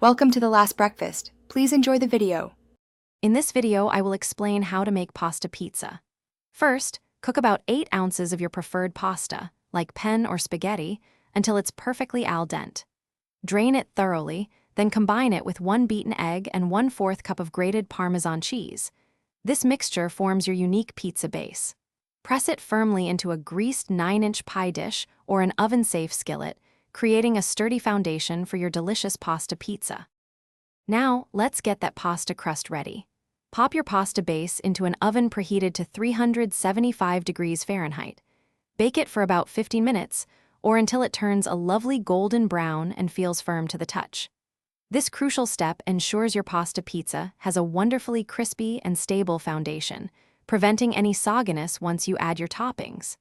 Welcome to the last breakfast. Please enjoy the video. In this video, I will explain how to make pasta pizza. First, cook about 8 ounces of your preferred pasta, like penne or spaghetti, until it's perfectly al dente. Drain it thoroughly, then combine it with 1 beaten egg and 1/4 cup of grated Parmesan cheese. This mixture forms your unique pizza base. Press it firmly into a greased 9-inch pie dish or an oven-safe skillet, creating a sturdy foundation for your delicious pasta pizza. Now, let's get that pasta crust ready. Pop your pasta base into an oven preheated to 375 degrees Fahrenheit. Bake it for about 15 minutes, or until it turns a lovely golden brown and feels firm to the touch. This crucial step ensures your pasta pizza has a wonderfully crispy and stable foundation, preventing any sogginess once you add your toppings.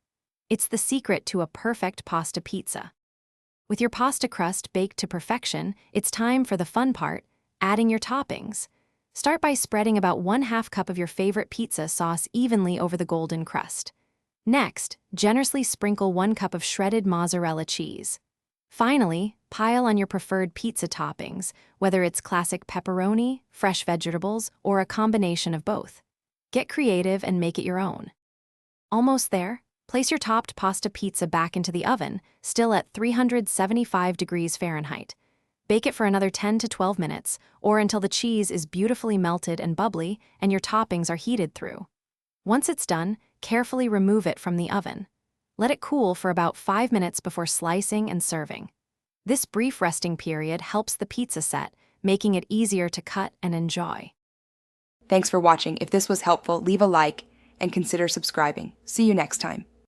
It's the secret to a perfect pasta pizza. With your pasta crust baked to perfection, it's time for the fun part, adding your toppings. Start by spreading about 1/2 cup of your favorite pizza sauce evenly over the golden crust. Next, generously sprinkle 1 cup of shredded mozzarella cheese. Finally, pile on your preferred pizza toppings, whether it's classic pepperoni, fresh vegetables, or a combination of both. Get creative and make it your own. Almost there? Place your topped pasta pizza back into the oven, still at 375 degrees Fahrenheit. Bake it for another 10 to 12 minutes, or until the cheese is beautifully melted and bubbly and your toppings are heated through. Once it's done, carefully remove it from the oven. Let it cool for about 5 minutes before slicing and serving. This brief resting period helps the pizza set, making it easier to cut and enjoy. Thanks for watching. If this was helpful, leave a like and consider subscribing. See you next time.